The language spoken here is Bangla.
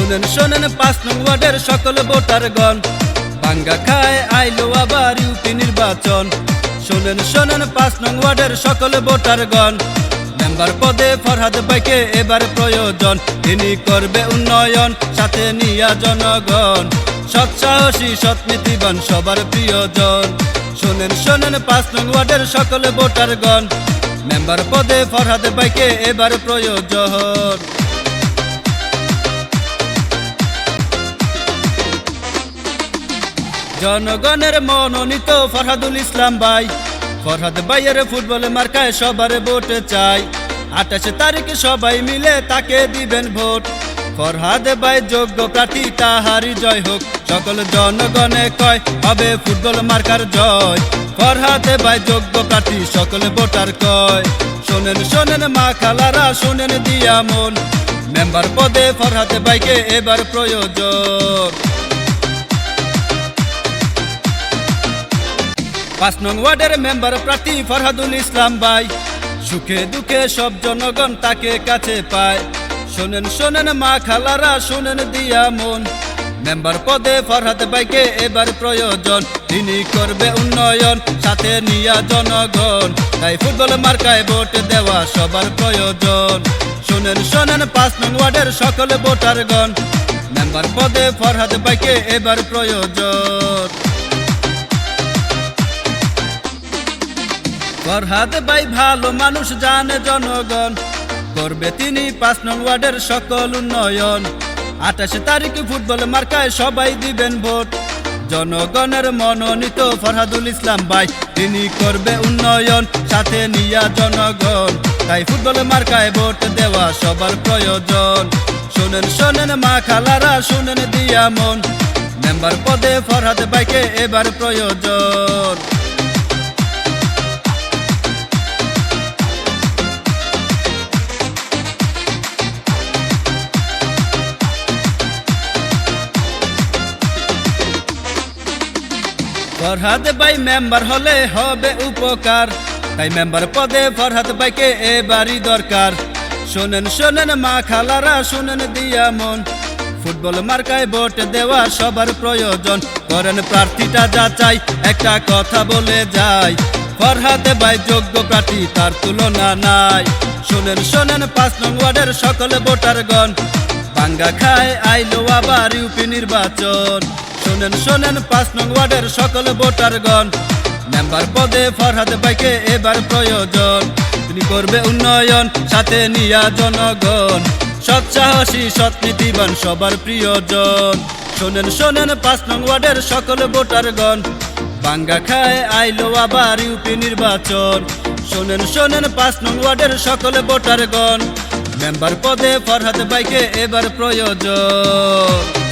শোনেন শোনেন ৫ নং ওয়ার্ডের সকল ভোটারগণ, ভাঙ্গা খায় আইলো আবার ইউপি নির্বাচন। শোনেন শোনেন ৫ নং ওয়ার্ডের সকল ভোটারগণ, মেম্বার পদে ফরহাদ ভাইকে এবার প্রয়োজন। তিনি করবে উন্নয়ন, সাথে নিয়া জনগণ, সৎ সাহসী সৎ নীতিবান সবার প্রিয়জন। শোনেন শোনেন ৫ নং ওয়ার্ডের সকল ভোটারগণ, মেম্বার পদে ফরহাদ ভাইকে এবার প্রয়োজন। জনগণের মনোনীত ফরহাদুল ইসলাম ভাই, ফরহাদ ভাইয়ের ফুটবল মার্কায় সবার ভোট চাই। ২৮ তারিখে সবাই মিলে তাকে দিবেন ভোট। ফরহাদ ভাই যোগ্য প্রার্থী, তাহারি জয় হোক। সকল জনগণে কয় হবে ফুটবল মার্কার জয়। ফরহাদ ভাই যোগ্য প্রার্থী, সকল ভোটার কয়। শোনেন শোনেন মা খালারা, শোনেন দিয়া মন, মেম্বার পদে ফরহাদ ভাইকে এবার প্রয়োজন। ৫ নং ওয়ার্ডের মেম্বার প্রার্থী ফরহাদুল ইসলাম ভাই, সুখে দুঃখে সব জনগণ তাকে কাছে পায়। শোনেন শোনেন মা খালারা, শোনেন দিয়া মন, মেম্বার পদে ফরহাদ ভাইকে এবার প্রয়োজন। তিনি করবে উন্নয়ন, সাথে নিয়া জনগণ, তাই ফুটবল মার্কায় ভোট দেওয়া সবার প্রয়োজন। শোনেন শোনেন ৫ নং ওয়ার্ডের সকল ভোটারগণ, মেম্বার পদে ফরহাদ ভাইকে এবার প্রয়োজন। ফরহাদ ভাই ভালো মানুষ, জানে জনগণ, করবে তিনি ৫ নং ওয়ার্ডের সকল উন্নয়ন। ২৮ তারিখে ফুটবল মার্কায় সবাই দিবেন ভোট। জনগণের মনোনীত ফরহাদুল ইসলাম ভাই, তিনি করবে উন্নয়ন, সাথে নিয়া জনগণ, তাই ফুটবল মার্কায় ভোট দেওয়া সবার প্রয়োজন। শোনেন শোনেন মা খালারা, শোনেন দিয়া মন, মেম্বার পদে ফরহাদ ভাইকে এবার প্রয়োজন। ফরহাদ ভাই মেম্বার হলে হবে উপকার, তাই মেম্বার পদে ফরহাদ ভাইকে এবারই দরকার। শোনেন শোনেন মা খালারা, শোনেন দিয়া মন, ফুটবল মার্কায় ভোট দেওয়া সবার প্রয়োজন। করেন প্রার্থীটা যাচাই, একটা কথা বলে যাই, ফরহাদ ভাই যোগ্য প্রার্থী, তার তুলনা নাই। শোনেন শোনেন ৫ নং ওয়ার্ডের সকল ভোটারগণ, ভাঙ্গা খায় আইলো আবার ইউপি নির্বাচন। শোনেন শোনেন ৫ নং ওয়ার্ডের সকল ভোটারগণ, মেম্বার পদে ফরহাদ ভাইকে এবার প্রয়োজন। তিনি করবে উন্নয়ন, সাথে নিয়া জনগণ, সৎ সাহসী সৎ নীতিবান সবার প্রিয়জন। শোনেন শোনেন ৫ নং ওয়ার্ডের সকল ভোটারগণ, ভাঙ্গা খায় আইলো আবার ইউপি নির্বাচন। শোনেন শোনেন ৫ নং ওয়ার্ডের সকল ভোটারগণ, মেম্বার পদে ফরহাদ ভাইকে এবার প্রয়োজন।